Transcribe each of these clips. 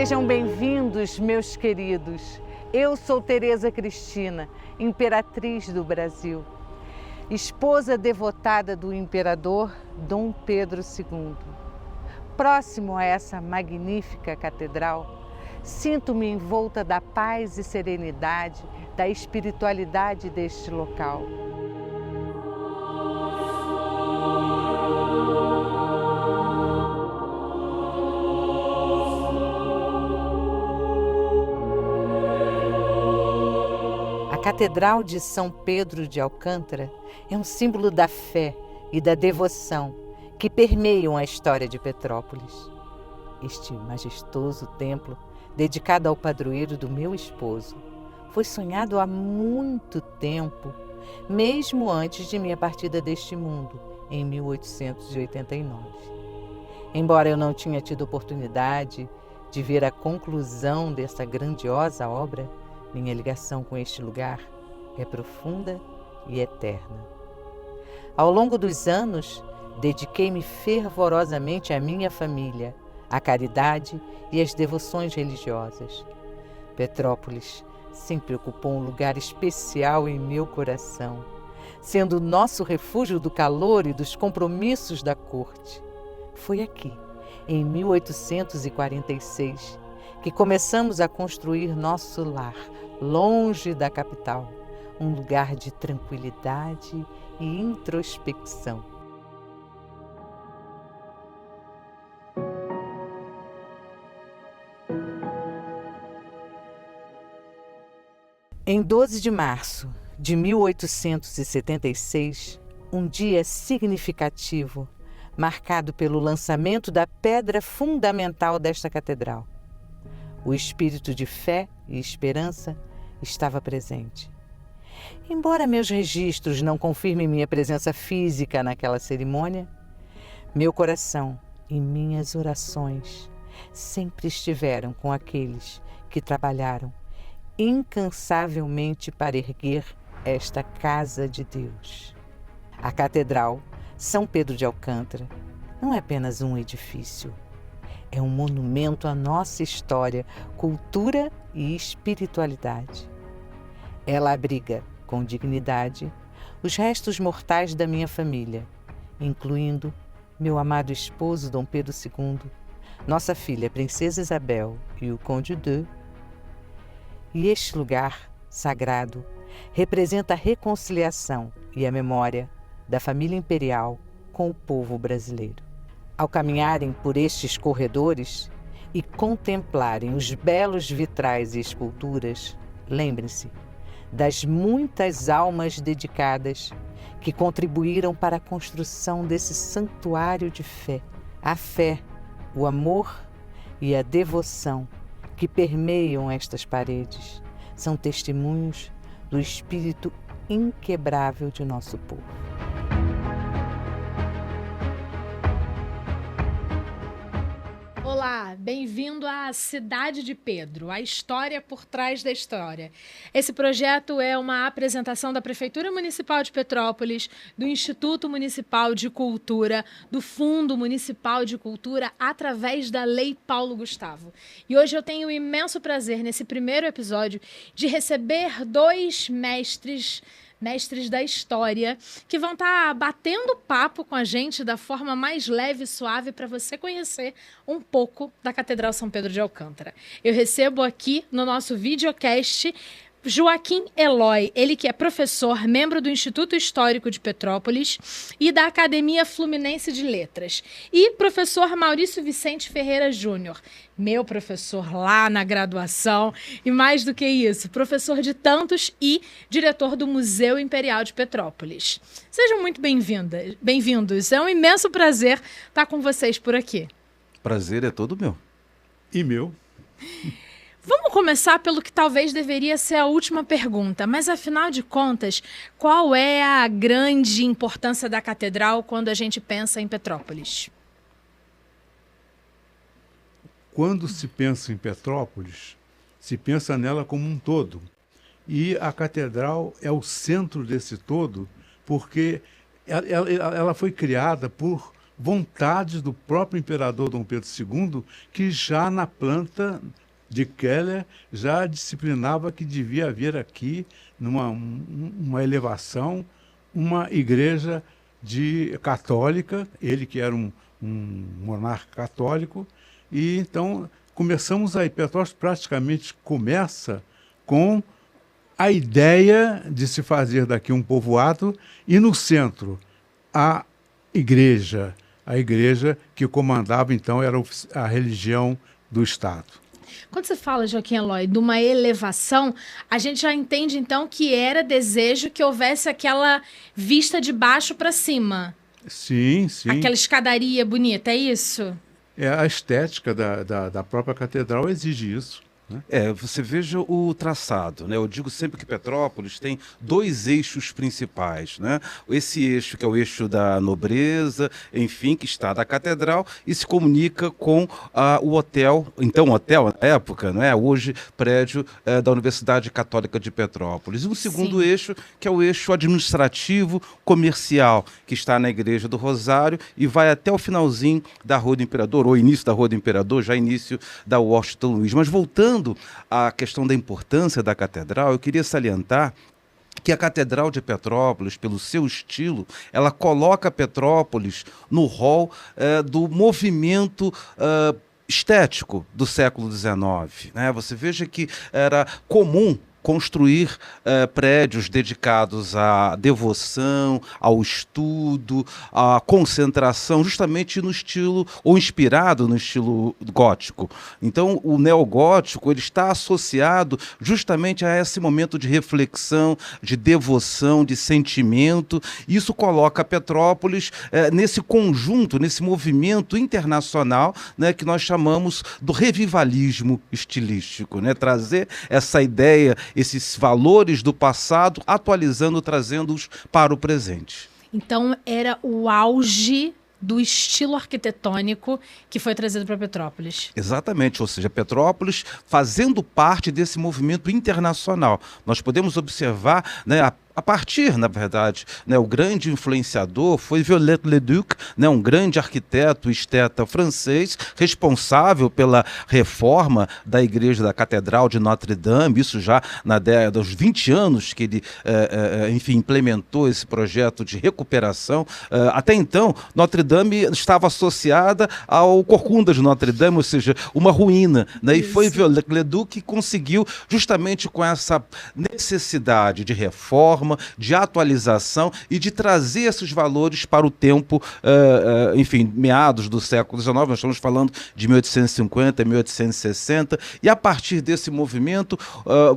Sejam bem-vindos, meus queridos. Eu sou Tereza Cristina, imperatriz do Brasil, esposa devotada do imperador Dom Pedro II. Próximo a essa magnífica catedral, sinto-me envolta da paz e serenidade, da espiritualidade deste local. A Catedral de São Pedro de Alcântara é um símbolo da fé e da devoção que permeiam a história de Petrópolis. Este majestoso templo, dedicado ao padroeiro do meu esposo, foi sonhado há muito tempo, mesmo antes de minha partida deste mundo, em 1889. Embora eu não tenha tido oportunidade de ver a conclusão dessa grandiosa obra, minha ligação com este lugar é profunda e eterna. Ao longo dos anos, dediquei-me fervorosamente à minha família, à caridade e às devoções religiosas. Petrópolis sempre ocupou um lugar especial em meu coração, sendo o nosso refúgio do calor e dos compromissos da corte. Foi aqui, em 1846, que começamos a construir nosso lar, longe da capital, um lugar de tranquilidade e introspecção. Em 12 de março de 1876, um dia significativo, marcado pelo lançamento da pedra fundamental desta catedral. O espírito de fé e esperança estava presente. Embora meus registros não confirmem minha presença física naquela cerimônia, meu coração e minhas orações sempre estiveram com aqueles que trabalharam incansavelmente para erguer esta casa de Deus. A Catedral São Pedro de Alcântara não é apenas um edifício. É um monumento à nossa história, cultura e espiritualidade. Ela abriga, com dignidade, os restos mortais da minha família, incluindo meu amado esposo Dom Pedro II, nossa filha Princesa Isabel e o Conde de. E este lugar sagrado representa a reconciliação e a memória da família imperial com o povo brasileiro. Ao caminharem por estes corredores e contemplarem os belos vitrais e esculturas, lembrem-se das muitas almas dedicadas que contribuíram para a construção desse santuário de fé. A fé, o amor e a devoção que permeiam estas paredes são testemunhos do espírito inquebrável de nosso povo. Olá, bem-vindo à Cidade de Pedro, a história por trás da história. Esse projeto é uma apresentação da Prefeitura Municipal de Petrópolis, do Instituto Municipal de Cultura, do Fundo Municipal de Cultura, através da Lei Paulo Gustavo. E hoje eu tenho o imenso prazer, nesse primeiro episódio, de receber dois mestres da história, que vão estar batendo papo com a gente da forma mais leve e suave para você conhecer um pouco da Catedral São Pedro de Alcântara. Eu recebo aqui no nosso videocast Joaquim Eloy, ele que é professor, membro do Instituto Histórico de Petrópolis e da Academia Fluminense de Letras, e professor Maurício Vicente Ferreira Júnior, meu professor lá na graduação, e mais do que isso, professor de tantos e diretor do Museu Imperial de Petrópolis. Sejam muito bem-vindos. É um imenso prazer estar com vocês por aqui. Prazer é todo meu. E meu. Vamos começar pelo que talvez deveria ser a última pergunta, mas afinal de contas, qual é a grande importância da catedral quando a gente pensa em Petrópolis? Quando se pensa em Petrópolis, se pensa nela como um todo. E a catedral é o centro desse todo, porque ela foi criada por vontades do próprio imperador Dom Pedro II, que já na planta de Keller já disciplinava que devia haver aqui, uma elevação, uma igreja católica, ele que era um monarca católico, e então começamos aí, Petrópolis praticamente começa com a ideia de se fazer daqui um povoado e no centro a igreja que comandava então era a religião do Estado. Quando você fala, Joaquim Eloy, de uma elevação, a gente já entende então que era desejo que houvesse aquela vista de baixo para cima. Sim, sim. Aquela escadaria bonita, é isso? A estética da própria catedral exige isso. Você veja o traçado, né? Eu digo sempre que Petrópolis tem 2 eixos principais, né? Esse eixo que é o eixo da nobreza, enfim, que está da catedral e se comunica com o hotel, então hotel na época, né? Hoje prédio da Universidade Católica de Petrópolis. E um segundo eixo que é o eixo administrativo comercial, que está na Igreja do Rosário e vai até o finalzinho da Rua do Imperador, ou início da Rua do Imperador, já início da Washington Luiz. Mas voltando à questão da importância da catedral, eu queria salientar que a Catedral de Petrópolis, pelo seu estilo, ela coloca Petrópolis no rol do movimento estético do século XIX. Né? Você veja que era comum construir prédios dedicados à devoção, ao estudo, à concentração, justamente no estilo, ou inspirado no estilo gótico. Então, o neogótico ele está associado justamente a esse momento de reflexão, de devoção, de sentimento. Isso coloca Petrópolis nesse conjunto, nesse movimento internacional, né, que nós chamamos do revivalismo estilístico, né? Trazer essa ideia, esses valores do passado, atualizando, trazendo-os para o presente. Então, era o auge do estilo arquitetônico que foi trazido para Petrópolis. Exatamente, ou seja, Petrópolis fazendo parte desse movimento internacional. Nós podemos observar, né, a partir, na verdade, né, o grande influenciador foi Viollet-le-Duc, né, um grande arquiteto e esteta francês, responsável pela reforma da igreja da Catedral de Notre-Dame, isso já na década dos 20 anos que ele, enfim, implementou esse projeto de recuperação. Até então, Notre-Dame estava associada ao Corcunda de Notre-Dame, ou seja, uma ruína, né, e foi Viollet-le-Duc que conseguiu, justamente com essa necessidade de reforma, de atualização e de trazer esses valores para o tempo, enfim, meados do século XIX, nós estamos falando de 1850, 1860, e a partir desse movimento,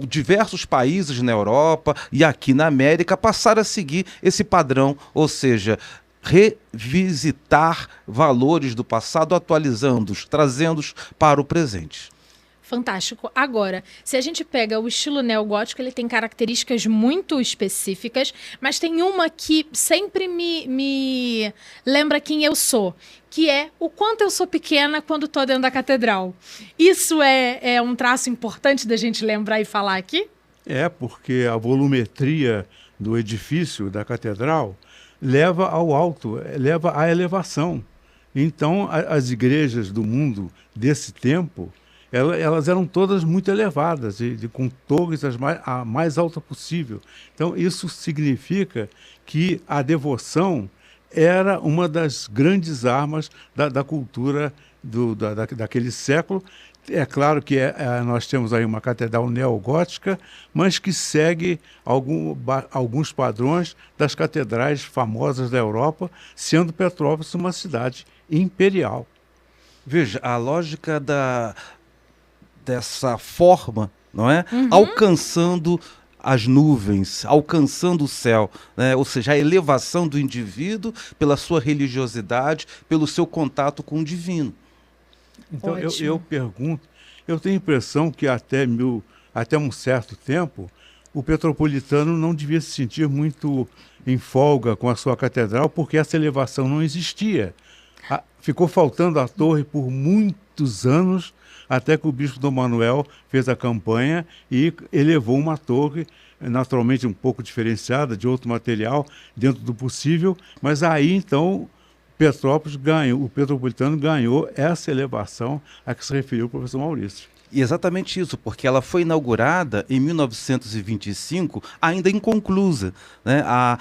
diversos países na Europa e aqui na América passaram a seguir esse padrão, ou seja, revisitar valores do passado, atualizando-os, trazendo-os para o presente. Fantástico. Agora, se a gente pega o estilo neogótico, ele tem características muito específicas, mas tem uma que sempre me lembra quem eu sou, que é o quanto eu sou pequena quando estou dentro da catedral. Isso é um traço importante da gente lembrar e falar aqui? Porque a volumetria do edifício da catedral leva ao alto, leva à elevação. Então, as igrejas do mundo desse tempo, elas eram todas muito elevadas, com torres a mais alta possível. Então, isso significa que a devoção era uma das grandes armas da cultura daquele século. É claro que nós temos aí uma catedral neogótica, mas que segue alguns padrões das catedrais famosas da Europa, sendo Petrópolis uma cidade imperial. Veja, a lógica dessa forma, não é? Alcançando as nuvens, alcançando o céu, né? Ou seja, a elevação do indivíduo pela sua religiosidade, pelo seu contato com o divino. Então, eu pergunto, eu tenho a impressão que até um certo tempo, o petropolitano não devia se sentir muito em folga com a sua catedral, porque essa elevação não existia. Ficou faltando a torre por muitos anos, até que o bispo Dom Manuel fez a campanha e elevou uma torre, naturalmente um pouco diferenciada, de outro material, dentro do possível, mas aí então Petrópolis ganhou, o Petropolitano ganhou essa elevação a que se referiu o professor Maurício. E exatamente isso, porque ela foi inaugurada em 1925, ainda inconclusa. Né? A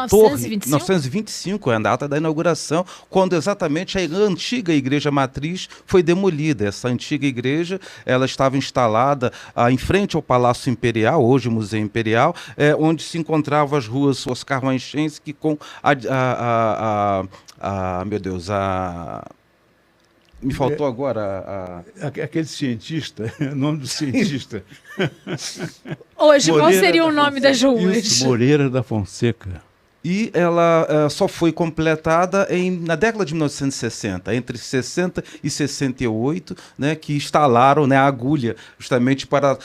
torre, 1925 é a data da inauguração, quando exatamente a antiga igreja matriz foi demolida. Essa antiga igreja, ela estava instalada em frente ao Palácio Imperial, hoje Museu Imperial, onde se encontravam as ruas Oscar Manchense, com meu Deus, me faltou agora aquele cientista, o nome do cientista. Hoje, qual seria o nome das ruas? Isso, Moreira da Fonseca. E ela só foi completada na década de 1960, entre 60 e 68, né, que instalaram, né, a agulha, justamente para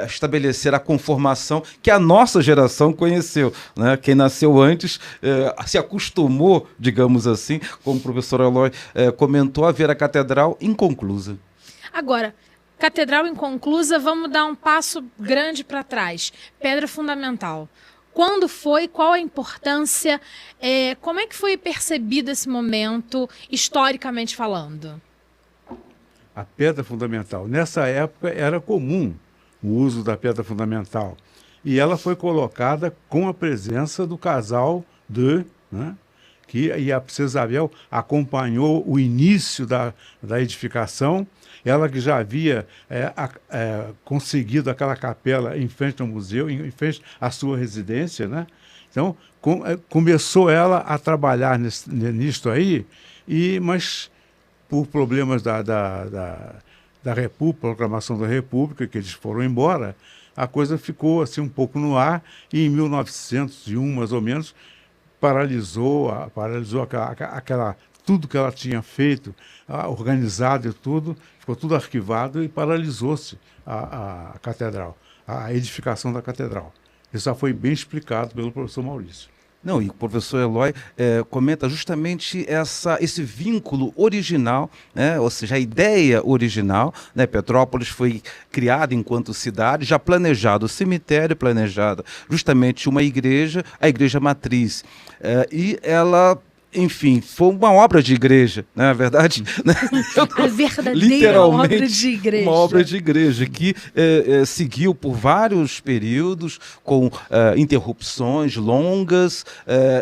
estabelecer a conformação que a nossa geração conheceu. Né? Quem nasceu antes se acostumou, digamos assim, como o professor Eloy comentou, a ver a catedral inconclusa. Agora, catedral inconclusa, vamos dar um passo grande para trás. Pedra fundamental. Quando foi? Qual a importância? Como é que foi percebido esse momento, historicamente falando? A pedra fundamental. Nessa época era comum o uso da pedra fundamental. E ela foi colocada com a presença do casal né, e a princesa Isabel acompanhou o início da edificação. Ela que já havia conseguido aquela capela em frente ao museu, em frente à sua residência, né? Então, começou ela a trabalhar nisto aí, mas por problemas da República, proclamação da República, que eles foram embora, a coisa ficou assim um pouco no ar, e em 1901, mais ou menos, paralisou aquela tudo que ela tinha feito, organizado e tudo, ficou tudo arquivado e paralisou-se a catedral, a edificação da catedral. Isso já foi bem explicado pelo professor Maurício. Não, e o professor Eloy comenta justamente esse vínculo original, né? Ou seja, a ideia original, né? Petrópolis foi criada enquanto cidade, já planejado o cemitério, planejada justamente uma igreja, a igreja matriz. E ela... Enfim, foi uma obra de igreja, não é verdade? A verdadeira obra de igreja. Uma obra de igreja que seguiu por vários períodos, com interrupções longas,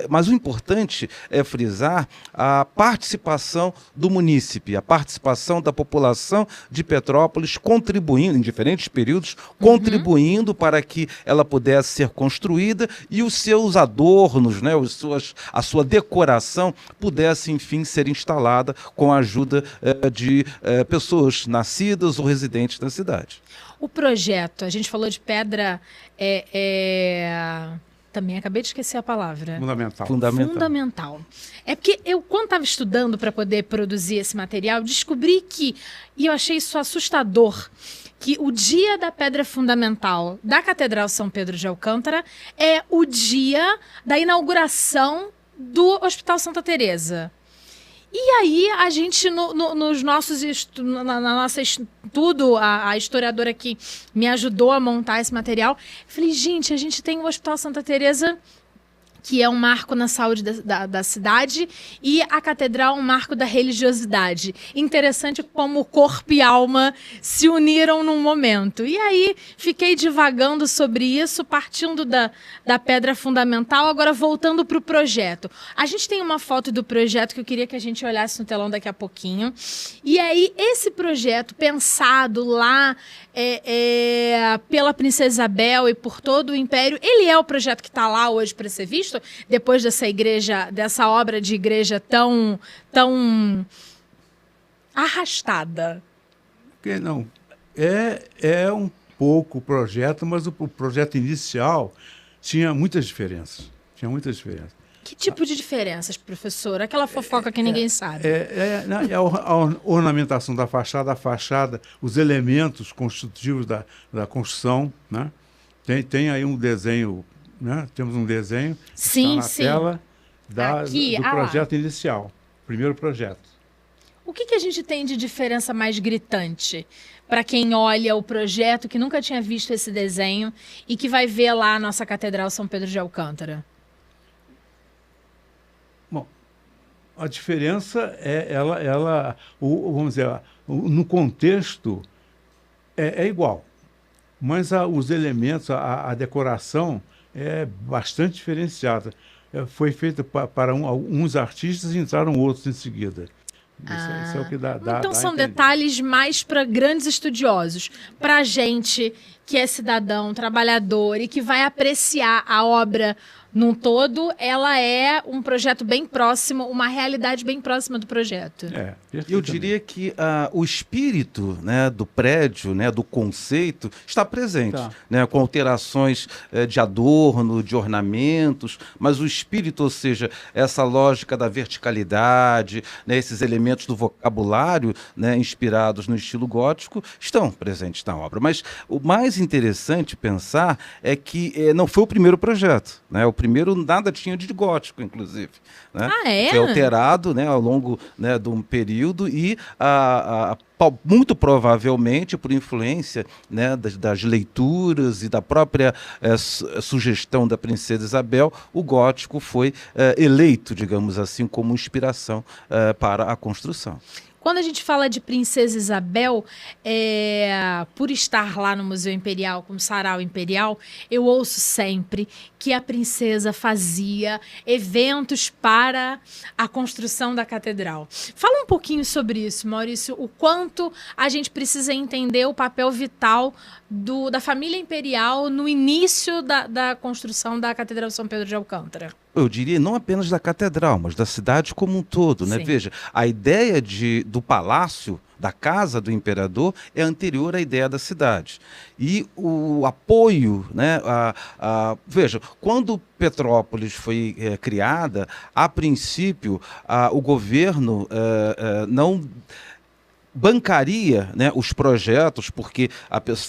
mas o importante é frisar a participação do munícipe, a participação da população de Petrópolis, contribuindo, em diferentes períodos, contribuindo para que ela pudesse ser construída e os seus adornos, né, a sua decoração pudesse, enfim, ser instalada com a ajuda de pessoas nascidas ou residentes na cidade. O projeto, a gente falou de pedra, também acabei de esquecer a palavra. Fundamental. É porque eu, quando estava estudando para poder produzir esse material, descobri e eu achei isso assustador, que o dia da pedra fundamental da Catedral São Pedro de Alcântara é o dia da inauguração do Hospital Santa Teresa. E aí, a gente, no nosso estudo, a historiadora que me ajudou a montar esse material, falei, gente, a gente tem o Hospital Santa Teresa, que é um marco na saúde da cidade, e a catedral um marco da religiosidade. Interessante como corpo e alma se uniram num momento. E aí, fiquei divagando sobre isso, partindo da pedra fundamental, agora voltando para o projeto. A gente tem uma foto do projeto que eu queria que a gente olhasse no telão daqui a pouquinho. E aí, esse projeto, pensado lá pela Princesa Isabel e por todo o Império, ele é o projeto que está lá hoje para ser visto, depois dessa obra de igreja tão arrastada? Não, é um pouco o projeto, mas o projeto inicial tinha muitas diferenças. Que tipo de diferenças, professor? Aquela fofoca que ninguém sabe. A ornamentação da fachada, os elementos constitutivos da construção, né? Tem aí um desenho, né? Temos um desenho que está na tela do projeto inicial, primeiro projeto. O que a gente tem de diferença mais gritante para quem olha o projeto, que nunca tinha visto esse desenho e que vai ver lá a nossa Catedral São Pedro de Alcântara? Bom, A diferença vamos dizer, no contexto é igual, mas os elementos, a decoração é bastante diferenciada. Foi feita para alguns artistas e entraram outros em seguida. Isso é o que dá Então dá a são entender. detalhes mais para grandes estudiosos. Para a gente que é cidadão, trabalhador e que vai apreciar a obra num todo, ela é um projeto bem próximo, uma realidade bem próxima do projeto. Eu Perfeitamente. diria que o espírito, né, do prédio, né, do conceito, está presente, Tá. né, com alterações de adorno, de ornamentos, mas o espírito, ou seja, essa lógica da verticalidade, né, esses elementos do vocabulário, né, inspirados no estilo gótico, estão presentes na obra. Mas o mais interessante pensar é que não foi o primeiro projeto, né? O primeiro nada tinha de gótico, inclusive, né? Ah, é? Foi alterado, né, ao longo, né, de um período e muito provavelmente por influência, né, das leituras e da própria sugestão da princesa Isabel, o gótico foi eleito, digamos assim, como inspiração para a construção. Quando a gente fala de Princesa Isabel, por estar lá no Museu Imperial, como Sarau Imperial, eu ouço sempre que a princesa fazia eventos para a construção da catedral. Fala um pouquinho sobre isso, Maurício, o quanto a gente precisa entender o papel vital da família imperial no início da construção da Catedral São Pedro de Alcântara. Eu diria não apenas da catedral, mas da cidade como um todo, né? Sim. Veja, a ideia do palácio, da casa do imperador, é anterior à ideia da cidade. E o apoio, né? Veja, quando Petrópolis foi criada, a princípio, o governo não bancaria, né, os projetos, porque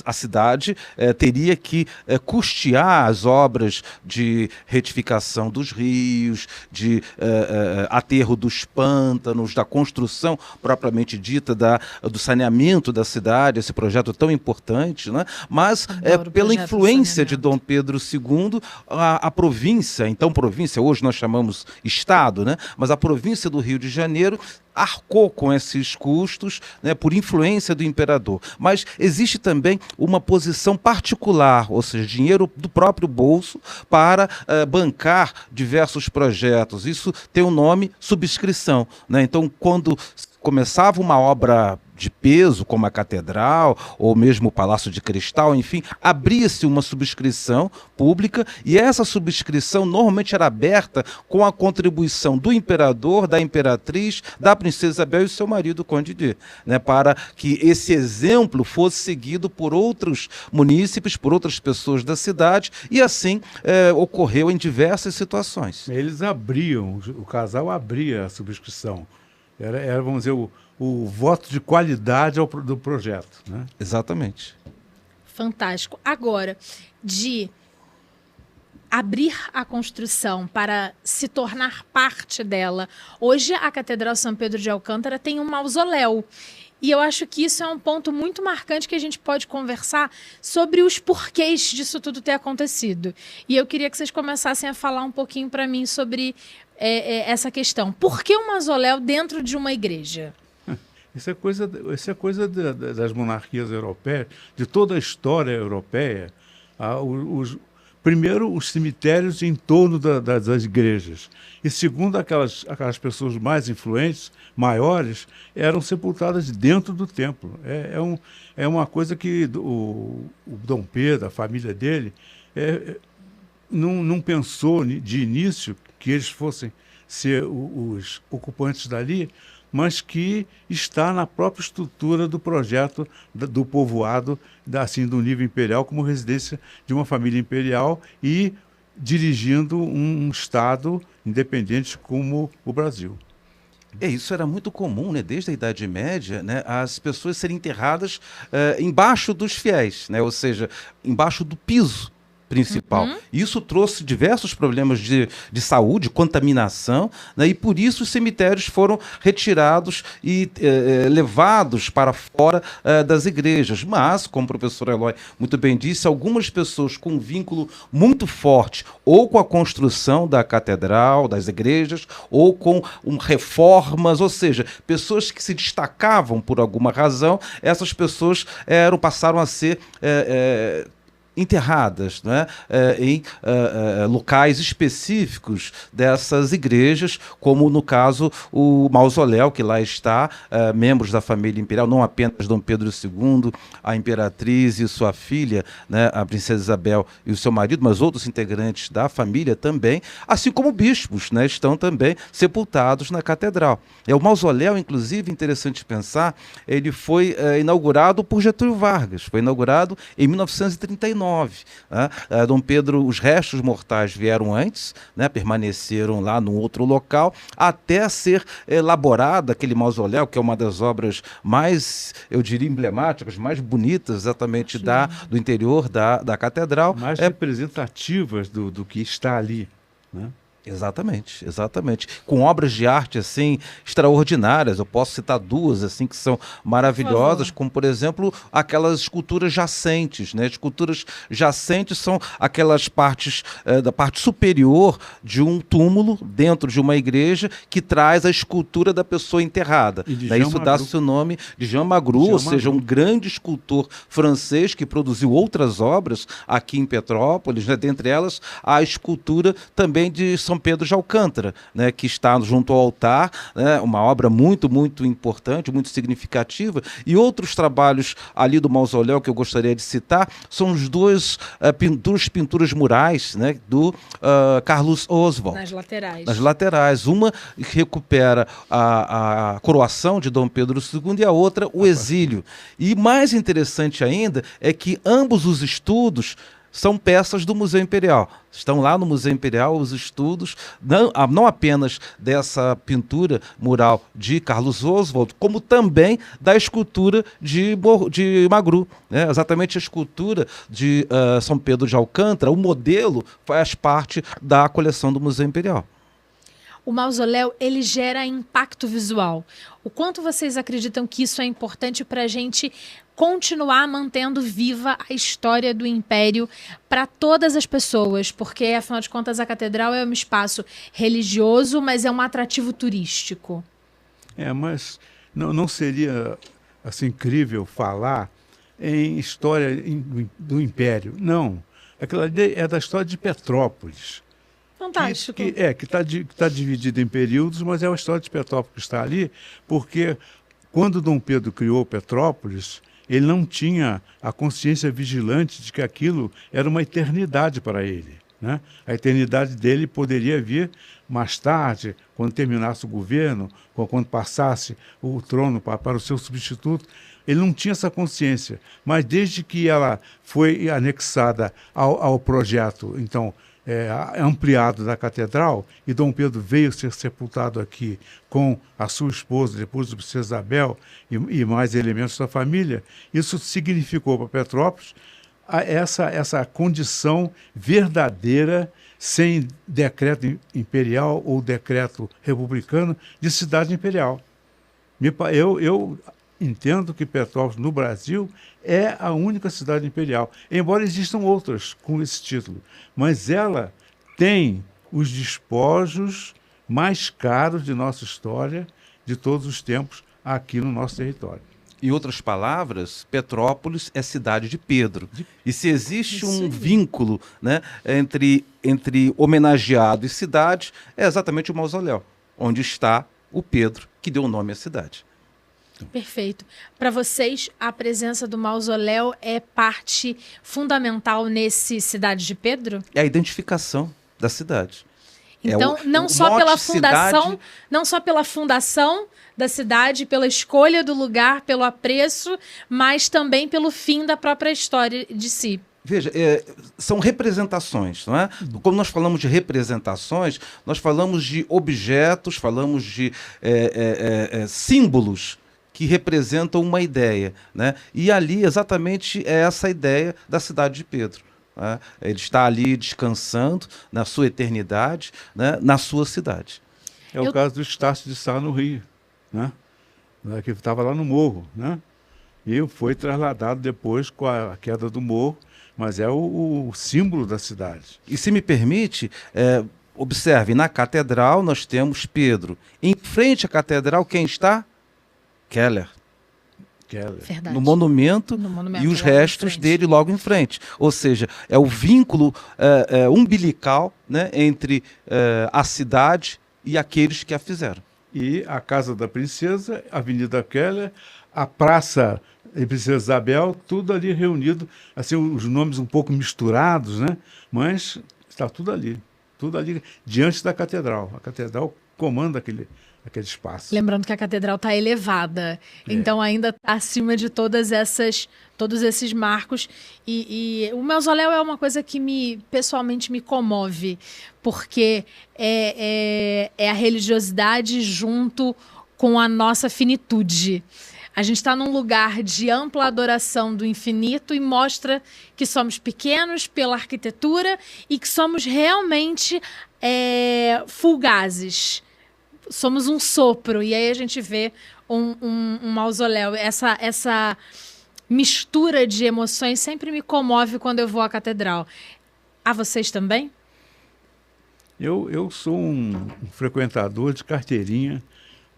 a cidade teria que custear as obras de retificação dos rios, de aterro dos pântanos, da construção propriamente dita do saneamento da cidade, esse projeto tão importante, né? Mas Adoro o pela projeto do influência de saneamento. Dom Pedro II, a província, então província, hoje nós chamamos estado, né? Mas a província do Rio de Janeiro arcou com esses custos, né, por influência do imperador. Mas existe também uma posição particular, ou seja, dinheiro do próprio bolso para bancar diversos projetos. Isso tem o nome subscrição, né? Então, quando começava uma obra de peso, como a catedral, ou mesmo o Palácio de Cristal, enfim, abria-se uma subscrição pública e essa subscrição normalmente era aberta com a contribuição do imperador, da imperatriz, da princesa Isabel e seu marido, o Conde de, né, para que esse exemplo fosse seguido por outros munícipes, por outras pessoas da cidade, e assim ocorreu em diversas situações. Eles abriam, o casal abria a subscrição. Era, vamos dizer, o voto de qualidade do projeto, né? Exatamente. Fantástico. Agora, de abrir a construção para se tornar parte dela. Hoje, a Catedral São Pedro de Alcântara tem um mausoléu. E eu acho que isso é um ponto muito marcante que a gente pode conversar sobre os porquês disso tudo ter acontecido. E eu queria que vocês começassem a falar um pouquinho para mim sobre essa questão. Por que um mausoléu dentro de uma igreja? Isso é coisa das monarquias europeias, de toda a história europeia. Primeiro, os cemitérios em torno das igrejas. E segundo, aquelas pessoas mais influentes, maiores, eram sepultadas dentro do templo. É uma coisa que o Dom Pedro, a família dele, não pensou de início que eles fossem ser os ocupantes dali, mas que está na própria estrutura do projeto do povoado, assim, do nível imperial, como residência de uma família imperial e dirigindo um Estado independente como o Brasil. Isso era muito comum, né? Desde a Idade Média, né? As pessoas serem enterradas embaixo dos fiéis, né? Ou seja, embaixo do piso principal. Isso trouxe diversos problemas de saúde, contaminação, né? E por isso os cemitérios foram retirados e levados para fora das igrejas. Mas, como o professor Eloy muito bem disse, algumas pessoas com um vínculo muito forte, ou com a construção da catedral, das igrejas, ou com reformas, ou seja, pessoas que se destacavam por alguma razão, essas pessoas passaram a ser enterradas, né, em locais específicos dessas igrejas, como no caso o mausoléu que lá está, membros da família imperial, não apenas Dom Pedro II, a imperatriz e sua filha, né, a princesa Isabel e o seu marido, mas outros integrantes da família também, assim como bispos, né, estão também sepultados na catedral. O mausoléu, inclusive, interessante pensar, ele foi inaugurado por Getúlio Vargas, foi inaugurado em 1939. Né? Dom Pedro, os restos mortais vieram antes, né? Permaneceram lá num outro local, até ser elaborado aquele mausoléu, que é uma das obras mais, eu diria, emblemáticas, mais bonitas exatamente do interior da catedral. Mais representativas do que está ali, né? Exatamente, exatamente. Com obras de arte assim extraordinárias. Eu posso citar duas assim que são maravilhosas, como por exemplo aquelas esculturas jacentes, né? Esculturas jacentes são aquelas partes da parte superior de um túmulo dentro de uma igreja que traz a escultura da pessoa enterrada. Isso dá-se o nome de Jean Magru, ou seja, um grande escultor francês que produziu outras obras aqui em Petrópolis, né? Dentre elas a escultura também de São Pedro de Alcântara, né, que está junto ao altar, né, uma obra muito, muito importante, muito significativa, e outros trabalhos ali do mausoléu que eu gostaria de citar são os duas pinturas murais, né, do Carlos Oswald. Nas laterais. Nas laterais. Uma que recupera a coroação de Dom Pedro II e a outra o exílio. E mais interessante ainda é que ambos os estudos são peças do Museu Imperial. Estão lá no Museu Imperial os estudos, não apenas dessa pintura mural de Carlos Oswald, como também da escultura de Magru. Né? Exatamente a escultura de São Pedro de Alcântara, o modelo faz parte da coleção do Museu Imperial. O mausoléu, ele gera impacto visual. O quanto vocês acreditam que isso é importante para a gente continuar mantendo viva a história do Império para todas as pessoas? Porque, afinal de contas, a catedral é um espaço religioso, mas é um atrativo turístico. Mas não seria assim, incrível falar em história do Império. Não. Aquela ideia é da história de Petrópolis. Fantástico. Que está dividido em períodos, mas é a história de Petrópolis que está ali, porque quando Dom Pedro criou Petrópolis, ele não tinha a consciência vigilante de que aquilo era uma eternidade para ele, né? A eternidade dele poderia vir mais tarde, quando terminasse o governo, ou quando passasse o trono para o seu substituto. Ele não tinha essa consciência, mas desde que ela foi anexada ao projeto, então, ampliado da catedral, e Dom Pedro veio ser sepultado aqui com a sua esposa, depois a princesa Isabel e mais elementos da família, isso significou para Petrópolis essa condição verdadeira, sem decreto imperial ou decreto republicano, de cidade imperial. Eu entendo que Petrópolis, no Brasil, é a única cidade imperial, embora existam outras com esse título, mas ela tem os despojos mais caros de nossa história, de todos os tempos, aqui no nosso território. Em outras palavras, Petrópolis é cidade de Pedro. E se existe um vínculo, né, entre homenageado e cidade, é exatamente o mausoléu, onde está o Pedro, que deu o nome à cidade. Perfeito. Para vocês, a presença do mausoléu é parte fundamental nesse Cidade de Pedro? É a identificação da cidade. Então, não só pela fundação da cidade, pela escolha do lugar, pelo apreço, mas também pelo fim da própria história de si. Veja, são representações, não é? Como nós falamos de representações, nós falamos de objetos, falamos de símbolos que representam uma ideia, né? E ali exatamente é essa ideia da cidade de Pedro. né? Ele está ali descansando na sua eternidade, né? Na sua cidade. É o caso do Estácio de Sá, no Rio, né? Que estava lá no morro, né? E foi trasladado depois com a queda do morro, mas é o símbolo da cidade. E se me permite, observe, na catedral nós temos Pedro. Em frente à catedral, quem está? Keller. Verdade. No monumento e os restos dele logo em frente. Ou seja, é o vínculo umbilical, né, entre a cidade e aqueles que a fizeram. E a Casa da Princesa, a Avenida Keller, a Praça da Princesa Isabel, tudo ali reunido, assim, os nomes um pouco misturados, né? Mas está tudo ali diante da catedral. A catedral comanda aquele espaço. Lembrando que a catedral está elevada, então ainda está acima de todos esses marcos. E o mausoléu é uma coisa que pessoalmente me comove, porque é a religiosidade junto com a nossa finitude. A gente está num lugar de ampla adoração do infinito e mostra que somos pequenos pela arquitetura e que somos realmente fugazes. Somos um sopro, e aí a gente vê um mausoléu. Essa mistura de emoções sempre me comove quando eu vou à catedral. A vocês também? Eu sou um frequentador de carteirinha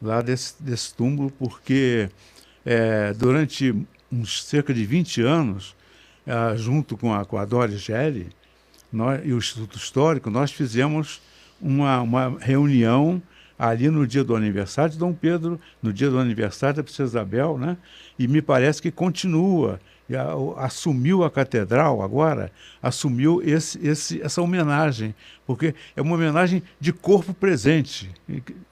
lá desse túmulo, porque durante cerca de 20 anos, junto com a Doris Gelli e o Instituto Histórico, nós fizemos uma reunião ali no dia do aniversário de Dom Pedro, no dia do aniversário da Princesa Isabel, né? E me parece que continua. Assumiu a catedral agora, assumiu essa homenagem, porque é uma homenagem de corpo presente,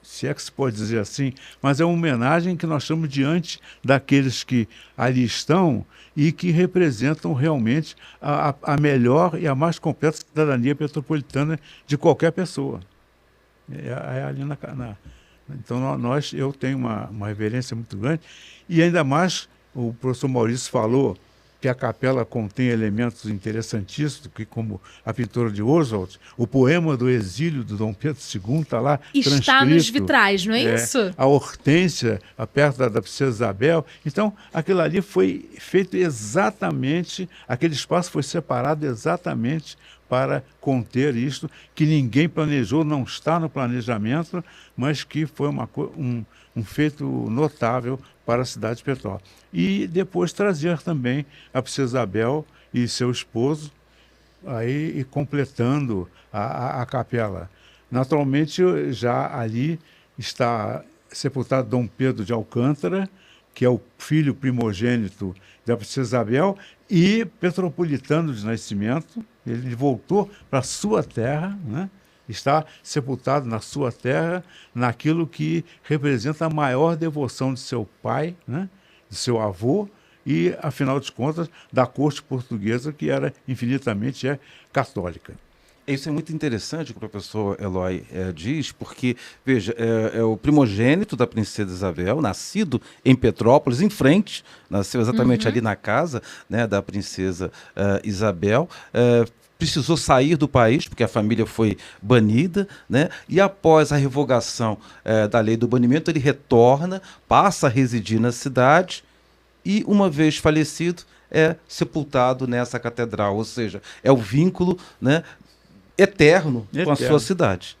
se é que se pode dizer assim, mas é uma homenagem que nós estamos diante daqueles que ali estão e que representam realmente a melhor e a mais completa cidadania metropolitana de qualquer pessoa. Ali então eu tenho uma reverência muito grande, e ainda mais o professor Maurício falou que a capela contém elementos interessantíssimos, que como a pintura de Oswald, o poema do exílio do Dom Pedro II está lá transcrito. Está nos vitrais, não é isso? A Hortência, perto da Princesa Isabel. Então, aquilo ali foi feito exatamente, aquele espaço foi separado exatamente para conter isto, que ninguém planejou, não está no planejamento, mas que foi um feito notável para a cidade de Petrópolis. E depois trazer também a Princesa Isabel e seu esposo, aí, e completando a capela. Naturalmente, já ali está sepultado Dom Pedro de Alcântara, que é o filho primogênito da Princesa Isabel e petropolitano de nascimento. Ele voltou para a sua terra, né? Está sepultado na sua terra, naquilo que representa a maior devoção de seu pai, né? De seu avô, e, afinal de contas, da corte portuguesa, que era infinitamente católica. Isso é muito interessante o que o professor Eloy diz, porque, veja, é o primogênito da Princesa Isabel, nascido em Petrópolis, em frente, nasceu exatamente ali na casa, né, da Princesa Isabel, precisou sair do país, porque a família foi banida, né, e após a revogação da lei do banimento, ele retorna, passa a residir na cidade e, uma vez falecido, é sepultado nessa catedral, ou seja, é o vínculo, né, eterno com a sua cidade.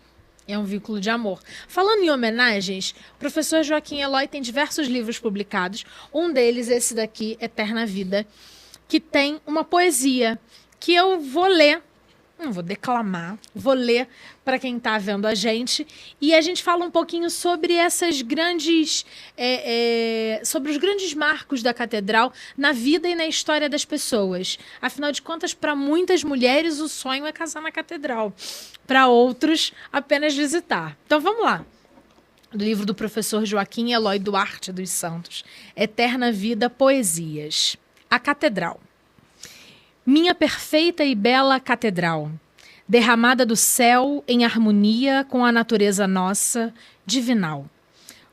É um vínculo de amor. Falando em homenagens, o professor Joaquim Eloy tem diversos livros publicados. Um deles, esse daqui, Eterna Vida, que tem uma poesia que eu vou ler. Não vou declamar, vou ler para quem está vendo a gente. E a gente fala um pouquinho sobre essas grandes... sobre os grandes marcos da catedral na vida e na história das pessoas. Afinal de contas, para muitas mulheres, o sonho é casar na catedral. Para outros, apenas visitar. Então, vamos lá. Do livro do professor Joaquim Eloy Duarte dos Santos. Eterna Vida, Poesias. A Catedral. Minha perfeita e bela catedral, derramada do céu em harmonia com a natureza nossa, divinal.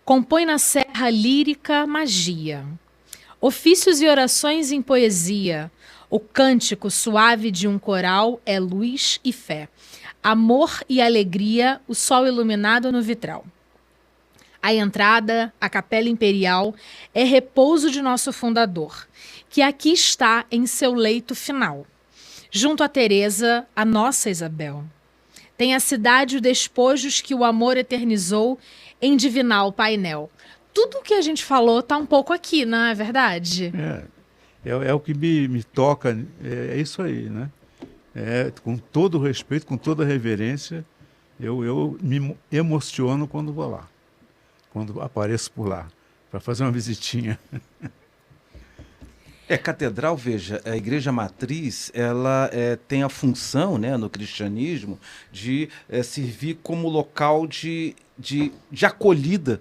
Compõe na serra lírica magia, ofícios e orações em poesia, O cântico suave de um coral é luz e fé. Amor e alegria, o sol iluminado no vitral. A entrada, a capela imperial, é repouso de nosso fundador, que aqui está em seu leito final. Junto a Teresa, a nossa Isabel. Tem a cidade os despojos que o amor eternizou em divinal painel. Tudo o que a gente falou está um pouco aqui, não é verdade? É o que me toca, é isso aí, né? Com todo o respeito, com toda a reverência, eu me emociono quando vou lá, quando apareço por lá, para fazer uma visitinha. Catedral, veja, a igreja matriz, ela tem a função, né, no cristianismo, de servir como local de acolhida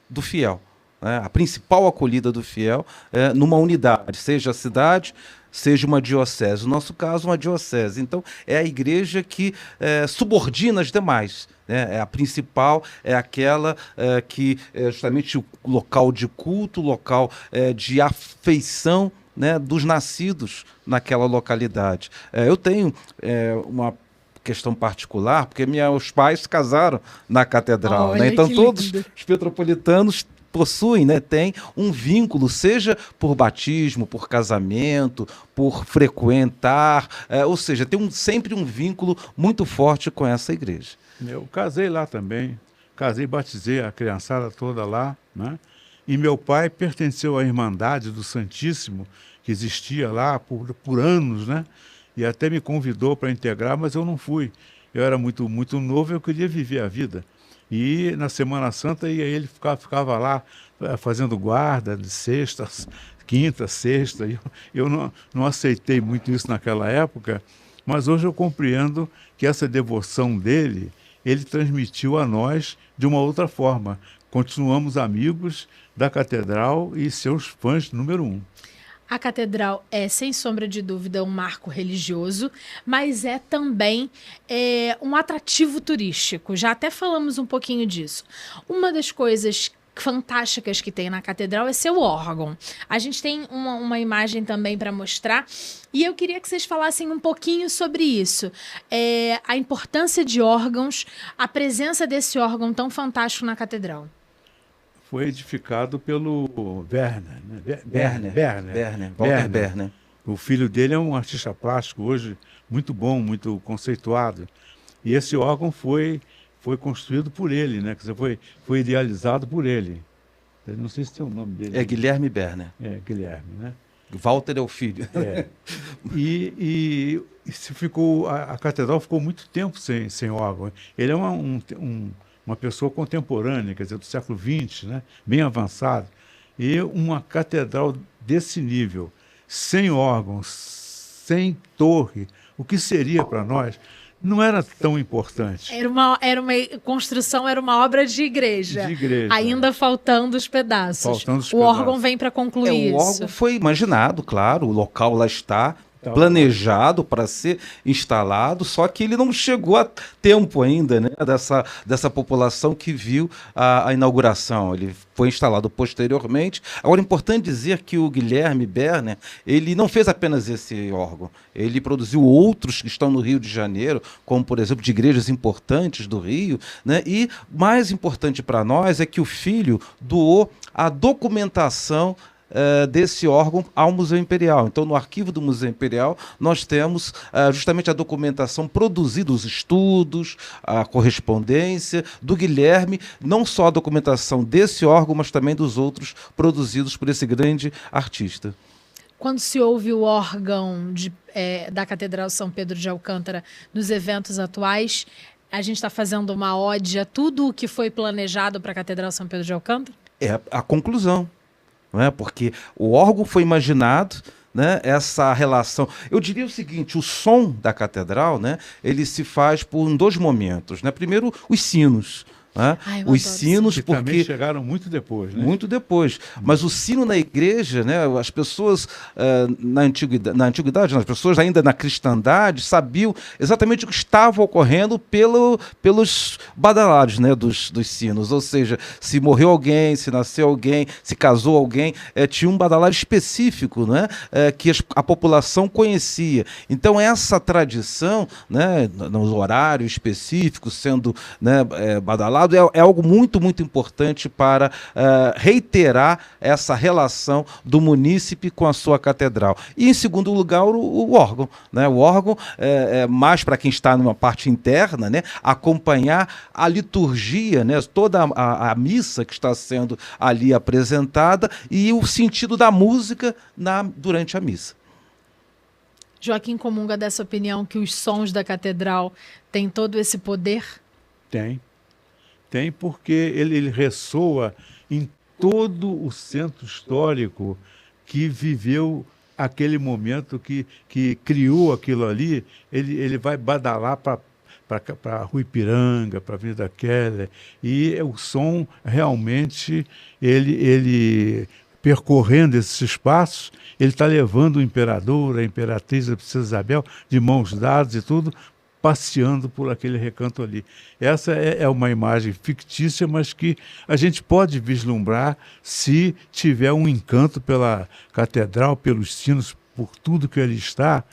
do fiel. Né? A principal acolhida do fiel numa unidade, seja a cidade, seja uma diocese. No nosso caso, uma diocese. Então, é a igreja que subordina as demais. Né? A principal é aquela que é justamente o local de culto, local de afeição, né, dos nascidos naquela localidade. Eu tenho uma questão particular, porque meus pais se casaram na catedral. Olha, né? Então, que todos lindo. os petropolitanos possuem, né, tem um vínculo, seja por batismo, por casamento, por frequentar, ou seja, tem sempre um vínculo muito forte com essa igreja. Eu casei lá também, batizei a criançada toda lá, né? E meu pai pertenceu à Irmandade do Santíssimo, que existia lá por anos, né? E até me convidou para integrar, mas eu não fui. Eu era muito, muito novo, eu queria viver a vida. E na Semana Santa ele ficava lá fazendo guarda de sexta, quinta, sexta. Eu não aceitei muito isso naquela época, mas hoje eu compreendo que essa devoção dele, ele transmitiu a nós de uma outra forma. Continuamos amigos da Catedral e seus fãs número 1. A catedral é, sem sombra de dúvida, um marco religioso, mas é também um atrativo turístico. Já até falamos um pouquinho disso. Uma das coisas fantásticas que tem na catedral é seu órgão. A gente tem uma imagem também para mostrar e eu queria que vocês falassem um pouquinho sobre isso. A importância de órgãos, a presença desse órgão tão fantástico na catedral. Foi edificado pelo Werner, né? Walter Werner. O filho dele é um artista plástico hoje muito bom, muito conceituado. E esse órgão foi construído por ele, né? Quer dizer, foi idealizado por ele. Eu não sei se tem o nome dele. É Guilherme Werner. Guilherme, né? Walter é o filho. E a catedral ficou muito tempo sem órgão. Ele é uma pessoa contemporânea, quer dizer, do século XX, né? Bem avançado. E uma catedral desse nível, sem órgãos, sem torre, o que seria para nós? Não era tão importante. Era uma construção, era uma obra de igreja. Ainda faltando os pedaços. O órgão vem para concluir isso. O órgão foi imaginado, claro, o local lá está, planejado para ser instalado, só que ele não chegou a tempo ainda, né, dessa população que viu a inauguração. Ele foi instalado posteriormente. Agora, é importante dizer que o Guilherme Werner, ele não fez apenas esse órgão, ele produziu outros que estão no Rio de Janeiro, como, por exemplo, de igrejas importantes do Rio, né? E mais importante para nós é que o filho doou a documentação desse órgão ao Museu Imperial. Então, no arquivo do Museu Imperial, nós temos justamente a documentação produzida, os estudos, a correspondência do Guilherme, não só a documentação desse órgão, mas também dos outros produzidos por esse grande artista. Quando se ouve o órgão da Catedral São Pedro de Alcântara nos eventos atuais, a gente está fazendo uma ode a tudo o que foi planejado para a Catedral São Pedro de Alcântara? É a conclusão. Não é? Porque o órgão foi imaginado, né, essa relação. Eu diria o seguinte, o som da catedral, né, ele se faz por dois momentos. Né? Primeiro, os sinos. né? Ai, eu Os adoro sinos, Que também porque chegaram muito depois, né? muito depois. Mas o sino na igreja, né, as pessoas na antiguidade, as pessoas ainda na cristandade sabiam exatamente o que estava ocorrendo pelos badalados, né, dos sinos. Ou seja, se morreu alguém, se nasceu alguém, se casou alguém, tinha um badalado específico, né, que a população conhecia. Então essa tradição, né, nos horários específicos, sendo, né, badalado, é algo muito, muito importante para reiterar essa relação do munícipe com a sua catedral. E, em segundo lugar, o órgão. Né? O órgão, mais para quem está numa parte interna, né? Acompanhar a liturgia, né? Toda a missa que está sendo ali apresentada e o sentido da música durante a missa. Joaquim comunga dessa opinião que os sons da catedral têm todo esse poder? Tem porque ele ressoa em todo o centro histórico que viveu aquele momento, que criou aquilo ali. Ele vai badalar para Rua Ipiranga, para a Avenida Keller, e o som realmente, ele percorrendo esses espaços, ele está levando o imperador, a imperatriz, a princesa Isabel, de mãos dadas e tudo, passeando por aquele recanto ali. Essa é uma imagem fictícia, mas que a gente pode vislumbrar se tiver um encanto pela catedral, pelos sinos, por tudo que ali está,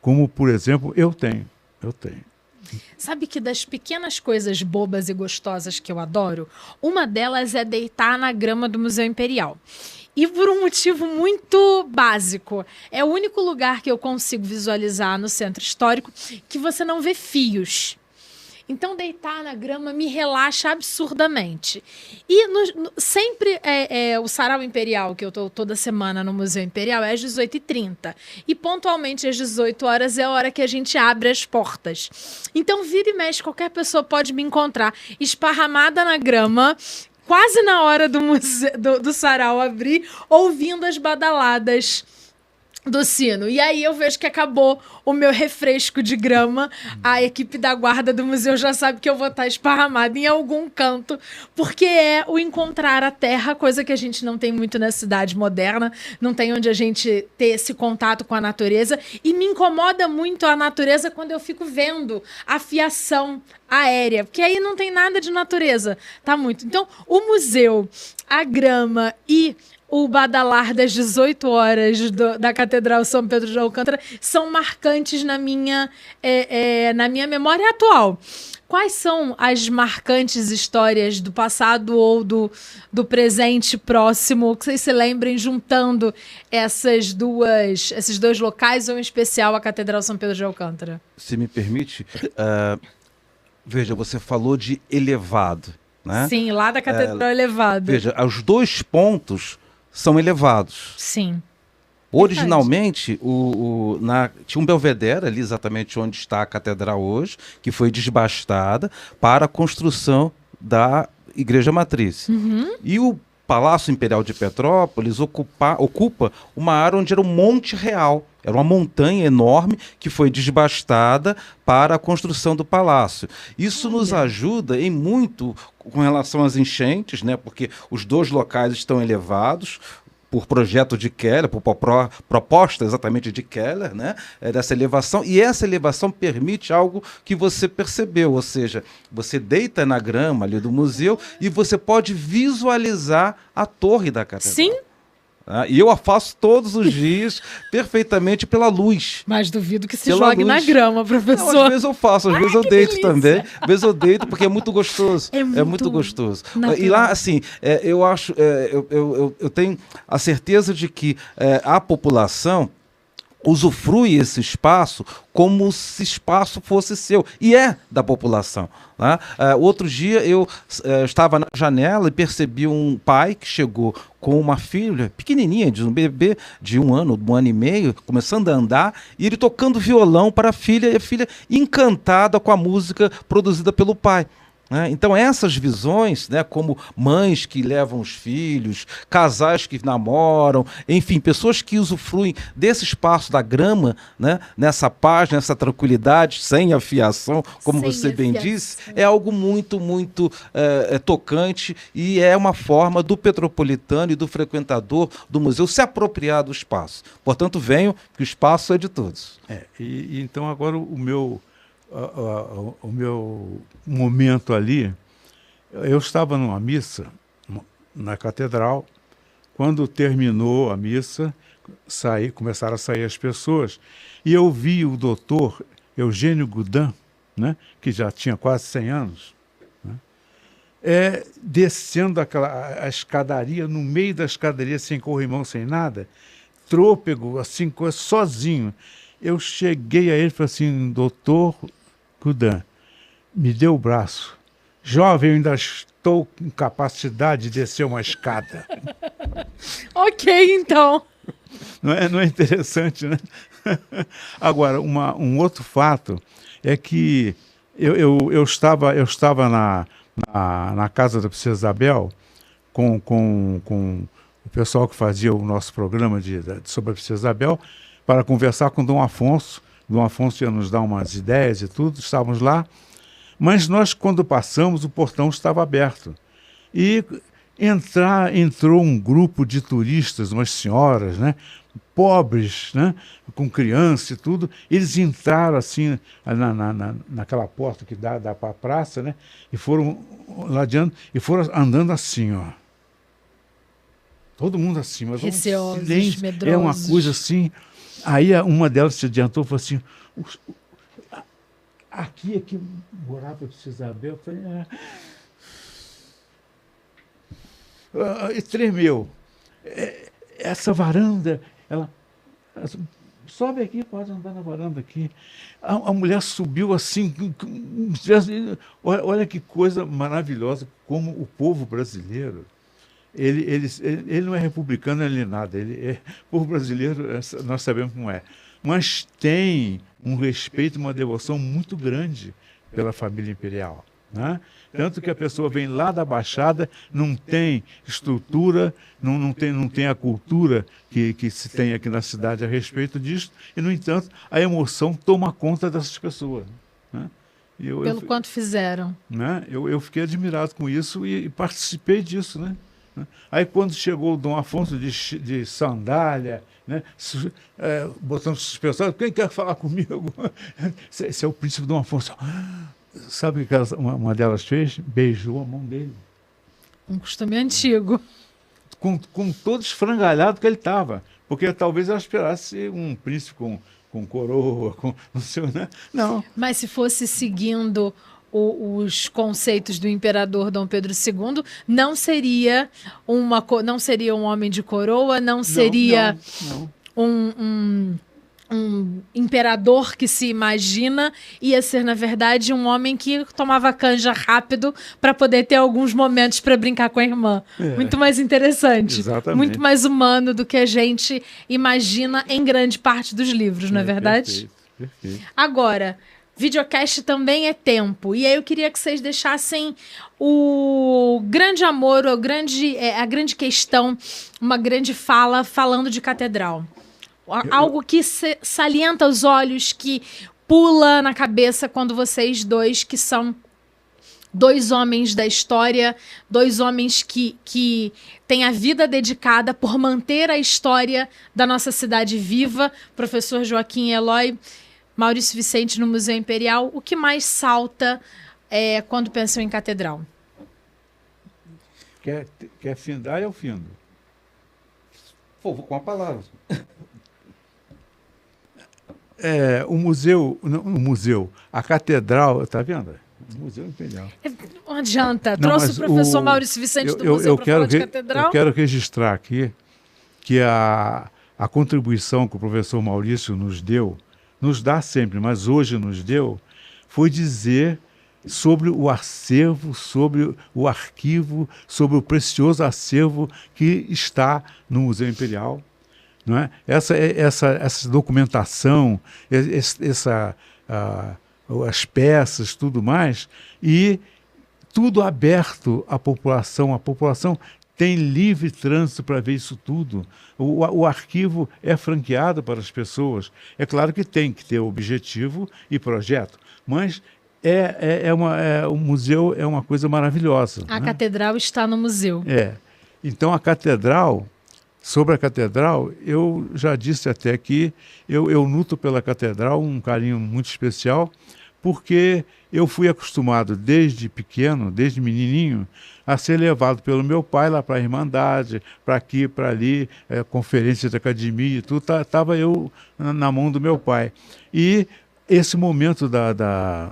como, por exemplo, eu tenho. Sabe que das pequenas coisas bobas e gostosas que eu adoro, uma delas é deitar na grama do Museu Imperial. E por um motivo muito básico. É o único lugar que eu consigo visualizar no centro histórico que você não vê fios. Então, deitar na grama me relaxa absurdamente. E sempre o Sarau Imperial, que eu estou toda semana no Museu Imperial, é às 18h30. E pontualmente às 18 horas é a hora que a gente abre as portas. Então, vira e mexe, qualquer pessoa pode me encontrar esparramada na grama, quase na hora do sarau abrir, ouvindo as badaladas do sino. E aí eu vejo que acabou o meu refresco de grama. A equipe da guarda do museu já sabe que eu vou estar esparramada em algum canto, porque é o encontrar a terra, coisa que a gente não tem muito na cidade moderna, não tem onde a gente ter esse contato com a natureza. E me incomoda muito a natureza quando eu fico vendo a fiação aérea, porque aí não tem nada de natureza, tá muito. Então, o museu, a grama e o badalar das 18 horas da Catedral São Pedro de Alcântara são marcantes na minha memória atual. Quais são as marcantes histórias do passado ou do presente próximo que vocês se lembrem juntando esses dois locais, ou em especial a Catedral São Pedro de Alcântara? Se me permite, veja, você falou de elevado, né? Sim, lá da Catedral elevado. Veja, os dois pontos são elevados. Sim. Originalmente, tinha um belvedere ali, exatamente onde está a catedral hoje, que foi desbastada para a construção da Igreja Matriz. Uhum. E o Palácio Imperial de Petrópolis ocupa uma área onde era um Monte Real. Era uma montanha enorme que foi desbastada para a construção do palácio. Isso nos ajuda em muito com relação às enchentes, né? Porque os dois locais estão elevados por projeto de Keller, por proposta exatamente de Keller, né? Dessa elevação. E essa elevação permite algo que você percebeu, ou seja, você deita na grama ali do museu e você pode visualizar a torre da catedral. Sim. E eu a faço todos os dias perfeitamente pela luz. Mas duvido que se Pela jogue na luz. grama, professor. Não, às vezes eu faço, às vezes eu que deito delícia. também. Às vezes eu deito porque é muito gostoso. É muito gostoso. natural. E lá, assim, eu acho, eu tenho a certeza de que a população usufrui esse espaço como se espaço fosse seu, e é da população. Né? Outro dia eu estava na janela e percebi um pai que chegou com uma filha pequenininha, de um bebê de 1 ano, 1 ano e meio, começando a andar, e ele tocando violão para a filha, e a filha encantada com a música produzida pelo pai. né? Então essas visões, né, como mães que levam os filhos, casais que namoram, enfim, pessoas que usufruem desse espaço da grama, né, nessa paz, nessa tranquilidade, sem afiação, como Sem você bem afiação. disse, é algo muito, muito tocante, e é uma forma do petropolitano e do frequentador do museu se apropriar do espaço. Portanto, venham, que o espaço é de todos. E então agora o meu momento ali, eu estava numa missa na catedral. Quando terminou a missa, começaram a sair as pessoas, e eu vi o doutor Eugênio Goudin, né, que já tinha quase 100 anos, né, descendo a escadaria, no meio da escadaria, sem corrimão, sem nada, trôpego, assim, sozinho. Eu cheguei a ele e falei assim: doutor Goudin, me dê o braço. Jovem, eu ainda estou com capacidade de descer uma escada. Ok, então. Não é interessante, né? Agora, um outro fato é que eu estava na casa da Princesa Isabel com o pessoal que fazia o nosso programa sobre a Princesa Isabel, para conversar com Dom Afonso. Dom Afonso ia nos dar umas ideias e tudo, estávamos lá. Mas nós, quando passamos, o portão estava aberto. E entrou um grupo de turistas, umas senhoras, né, pobres, né, com criança e tudo. Eles entraram assim naquela porta que dá para a praça, né, e foram ladeando e foram andando assim, ó. Todo mundo assim, mas Receosos, silêncio, medrosos. é uma coisa assim. Aí uma delas se adiantou e falou assim: aqui morava a Princesa Isabel. Eu falei: e tremeu. Essa varanda, ela sobe aqui, pode andar na varanda aqui. A mulher subiu assim, olha que coisa maravilhosa, como o povo brasileiro, ele não é republicano, ele nada, o povo brasileiro, nós sabemos como é, mas tem um respeito, uma devoção muito grande pela família imperial, né? Tanto que a pessoa vem lá da Baixada, não tem estrutura, não tem a cultura que se tem aqui na cidade a respeito disso, e, no entanto, a emoção toma conta dessas pessoas, né? Pelo quanto fizeram. Né? Eu fiquei admirado com isso e participei disso, né? Aí, quando chegou o Dom Afonso de sandália, né, botando suspensão, quem quer falar comigo? Esse é o príncipe Dom Afonso. Sabe o que uma delas fez? Beijou a mão dele. Um costume antigo. Com todo esfrangalhado que ele estava. Porque talvez ela esperasse um príncipe com coroa, não sei, né? Não. Mas se fosse seguindo os conceitos do imperador Dom Pedro II, não seria um homem de coroa, não seria um imperador que se imagina, ia ser, na verdade, um homem que tomava canja rápido para poder ter alguns momentos para brincar com a irmã. Muito mais interessante. Exatamente. Muito mais humano do que a gente imagina em grande parte dos livros, não é verdade? Perfeito. Agora, videocast também é tempo. E aí eu queria que vocês deixassem o grande amor, a grande questão, uma grande fala falando de catedral. Algo que salienta os olhos, que pula na cabeça quando vocês dois, que são dois homens da história, dois homens que têm a vida dedicada por manter a história da nossa cidade viva, professor Joaquim Eloy, Maurício Vicente no Museu Imperial, o que mais salta quando pensam em catedral? Quer findar, eu findo. Pô, vou com a palavra. O museu, a catedral, tá vendo? O Museu Imperial. Não adianta. Trouxe o professor Maurício Vicente do museu para falar de catedral. Eu quero registrar aqui que a contribuição que o professor Maurício nos dá sempre, mas hoje nos deu, foi dizer sobre o acervo, sobre o arquivo, sobre o precioso acervo que está no Museu Imperial. Não é? Essa documentação, as peças, tudo mais, e tudo aberto à população. A população tem livre trânsito para ver isso tudo. O arquivo é franqueado para as pessoas. É claro que tem que ter objetivo e projeto, mas o museu é uma coisa maravilhosa. A né? catedral está no museu. Então, sobre a catedral, eu já disse até que eu nutro pela catedral um carinho muito especial, porque eu fui acostumado desde pequeno, desde menininho, a ser levado pelo meu pai lá para a Irmandade, para aqui, para ali, conferência de academia e tudo, estava eu na mão do meu pai. E esse momento da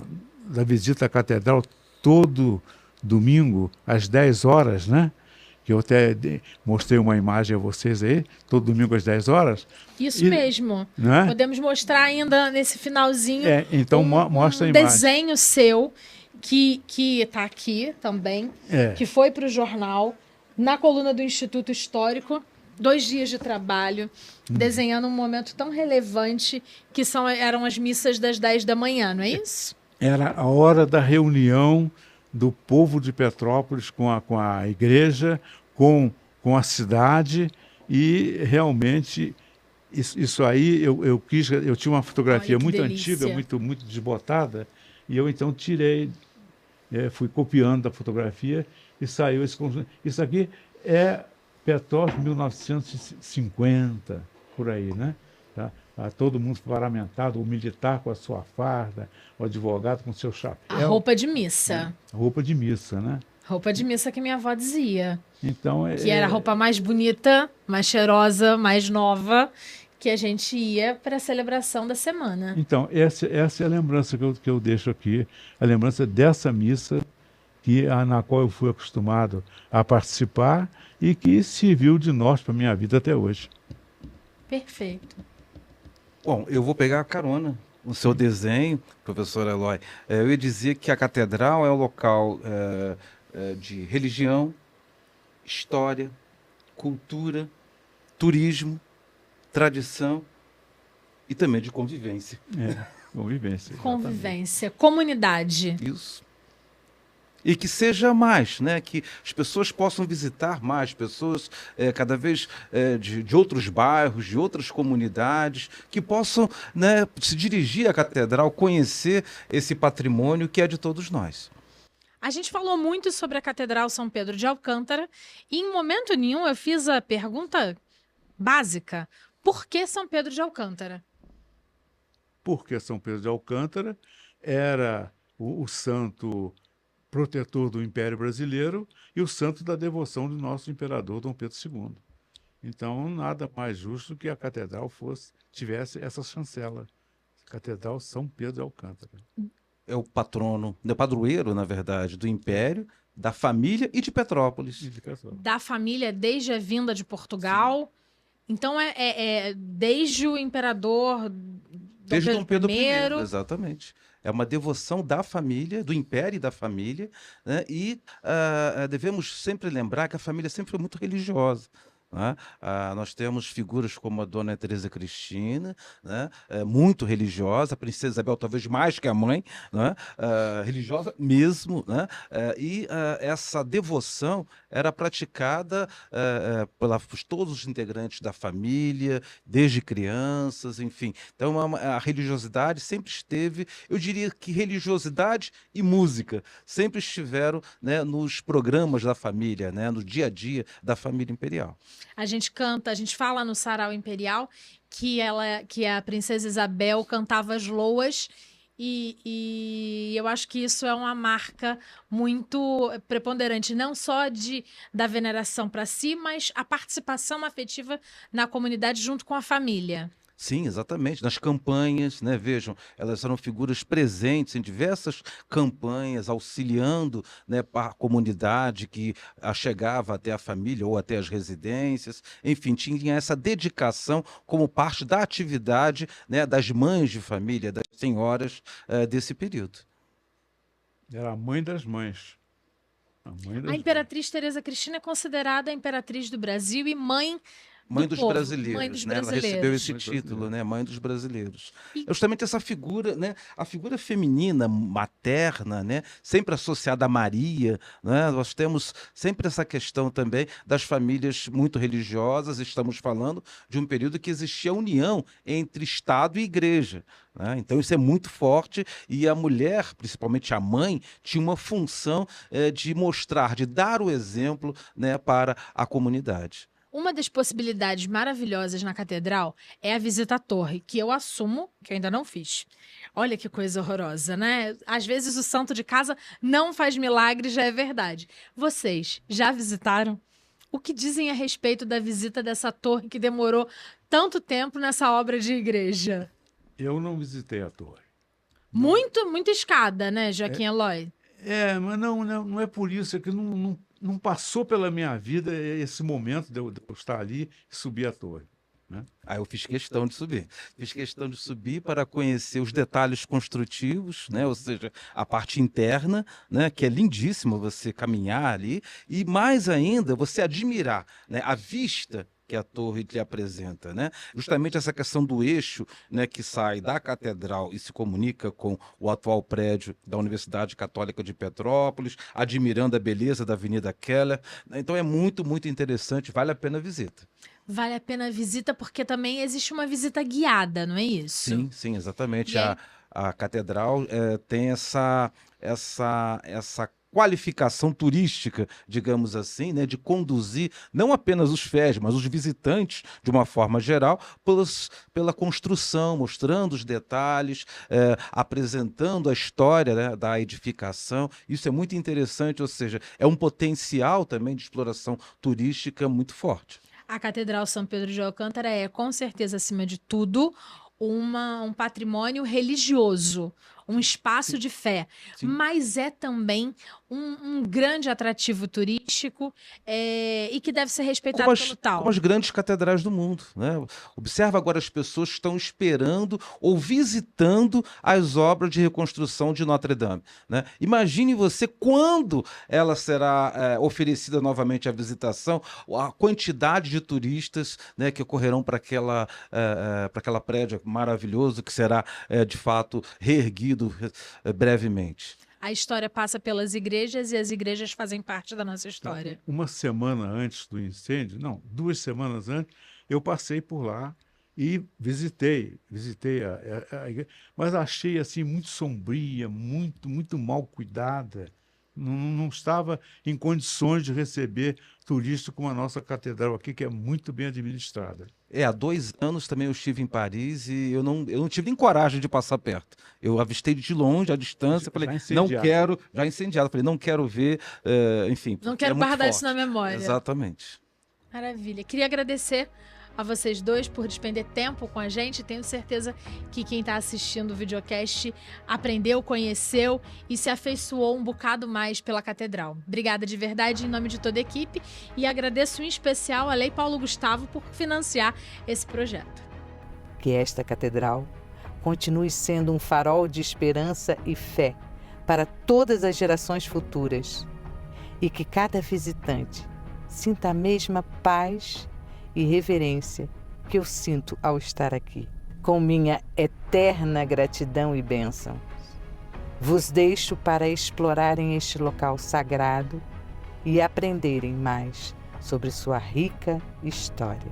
visita à catedral, todo domingo, às 10 horas, né? Que eu até mostrei uma imagem a vocês aí, todo domingo às 10 horas. Isso mesmo. Né? Podemos mostrar ainda nesse finalzinho então mostra a imagem. Desenho seu, que está aqui também, que foi para o jornal, na coluna do Instituto Histórico, 2 dias de trabalho, desenhando um momento tão relevante que eram as missas das 10 da manhã, não é isso? Era a hora da reunião do povo de Petrópolis com a igreja, com a cidade, e realmente isso aí eu tinha uma fotografia muito delícia. antiga, muito desbotada, e eu então tirei, fui copiando a fotografia e saiu esse conjunto. Isso aqui é Petrópolis 1950, por aí, né? Tá? Todo mundo paramentado, o militar com a sua farda, o advogado com o seu chapéu. A roupa de missa. Roupa de missa, né? Roupa de missa que minha avó dizia. Então, que era a roupa mais bonita, mais cheirosa, mais nova, que a gente ia para a celebração da semana. Então, essa é a lembrança que eu deixo aqui, a lembrança dessa missa na qual eu fui acostumado a participar e que serviu de norte para a minha vida até hoje. Perfeito. Bom, eu vou pegar a carona no seu desenho, professor Eloy. Eu ia dizer que a catedral é um local de religião, história, cultura, turismo, tradição e também de convivência. Convivência. Convivência, comunidade. Isso. E que seja mais, né? Que as pessoas possam visitar mais, pessoas cada vez de outros bairros, de outras comunidades, que possam, né, se dirigir à catedral, conhecer esse patrimônio que é de todos nós. A gente falou muito sobre a Catedral São Pedro de Alcântara e em momento nenhum eu fiz a pergunta básica: por que São Pedro de Alcântara? Porque São Pedro de Alcântara era o santo protetor do Império Brasileiro e o santo da devoção do nosso imperador Dom Pedro II. Então, nada mais justo que a catedral tivesse essa chancela. Catedral São Pedro de Alcântara. É o patrono, o padroeiro, na verdade, do Império, da família e de Petrópolis. Da família desde a vinda de Portugal. Sim. Então, desde o imperador desde Dom Pedro I. I. Exatamente. É uma devoção da família, do império e da família, né? E devemos sempre lembrar que a família sempre foi muito religiosa. Né? Nós temos figuras como a Dona Teresa Cristina, né? Muito religiosa, a Princesa Isabel talvez mais que a mãe, né? Religiosa mesmo, né? E essa devoção era praticada por todos os integrantes da família, desde crianças, enfim. Então a religiosidade sempre esteve, eu diria que religiosidade e música sempre estiveram, né, nos programas da família, né, no dia a dia da família imperial. A gente fala no Sarau Imperial que a Princesa Isabel cantava as loas e eu acho que isso é uma marca muito preponderante, não só da veneração para si, mas a participação afetiva na comunidade junto com a família. Sim, exatamente. Nas campanhas, né? Vejam, elas eram figuras presentes em diversas campanhas, auxiliando, né, a comunidade que chegava até a família ou até as residências. Enfim, tinha essa dedicação como parte da atividade, né, das mães de família, das senhoras desse período. Era a mãe das mães. A Imperatriz Teresa Cristina é considerada a imperatriz do Brasil e mãe Mãe do dos povo, brasileiros, Mãe dos né? Ela brasileiros. recebeu esse Mãe dos título, brasileiros. né? Mãe dos brasileiros. E- É justamente essa figura, né? A figura feminina, materna, né? Sempre associada a Maria, né? Nós temos sempre essa questão também das famílias muito religiosas. Estamos falando de um período que existia união entre Estado e Igreja, né? Então isso é muito forte e a mulher, principalmente a mãe, tinha uma função de mostrar, de dar o exemplo, né, para a comunidade. Uma das possibilidades maravilhosas na catedral é a visita à torre, que eu assumo que eu ainda não fiz. Olha que coisa horrorosa, né? Às vezes o santo de casa não faz milagre, já é verdade. Vocês já visitaram? O que dizem a respeito da visita dessa torre que demorou tanto tempo nessa obra de igreja? Eu não visitei a torre. Muita escada, né, Joaquim Eloy? Mas não é por isso, é que não passou pela minha vida esse momento de eu estar ali e subir a torre, né? Aí eu fiz questão de subir. Fiz questão de subir para conhecer os detalhes construtivos, né? Ou seja, a parte interna, né? Que é lindíssima você caminhar ali. E mais ainda, você admirar, né? A vista que a torre lhe apresenta, né? Justamente essa questão do eixo, né, que sai da catedral e se comunica com o atual prédio da Universidade Católica de Petrópolis, admirando a beleza da Avenida Keller, né? Então é muito, muito interessante, vale a pena a visita. Vale a pena a visita porque também existe uma visita guiada, não é isso? Sim, sim, exatamente. E aí- A catedral tem essa qualificação turística, digamos assim, né, de conduzir não apenas os fiéis, mas os visitantes, de uma forma geral, pela construção, mostrando os detalhes, apresentando a história, né, da edificação. Isso é muito interessante, ou seja, é um potencial também de exploração turística muito forte. A Catedral São Pedro de Alcântara é, com certeza, acima de tudo, um patrimônio religioso, um espaço de fé, Sim. mas é também um grande atrativo turístico e que deve ser respeitado pelo tal. Como as grandes catedrais do mundo, né? Observa agora as pessoas que estão esperando ou visitando as obras de reconstrução de Notre Dame, né? Imagine você quando ela será oferecida novamente à visitação, a quantidade de turistas, né, que ocorrerão para aquela prédio maravilhoso que será de fato reerguido brevemente. A história passa pelas igrejas e as igrejas fazem parte da nossa história. Uma semana antes do incêndio, não, 2 semanas antes, eu passei por lá e visitei a igreja, mas achei assim muito sombria, muito mal cuidada. Não estava em condições de receber turistas como a nossa catedral aqui, que é muito bem administrada. Há 2 anos também eu estive em Paris e eu não tive nem coragem de passar perto. Eu avistei de longe, à distância, falei, já incendiado, falei, não quero ver, enfim. Não porque quero é muito guardar isso forte. na memória. Exatamente. Maravilha. Queria agradecer a vocês dois por despender tempo com a gente. Tenho certeza que quem está assistindo o videocast aprendeu, conheceu e se afeiçoou um bocado mais pela catedral. Obrigada de verdade em nome de toda a equipe e agradeço em especial a Lei Paulo Gustavo por financiar esse projeto. Que esta catedral continue sendo um farol de esperança e fé para todas as gerações futuras e que cada visitante sinta a mesma paz e reverência que eu sinto ao estar aqui. Com minha eterna gratidão e bênção, vos deixo para explorarem este local sagrado e aprenderem mais sobre sua rica história.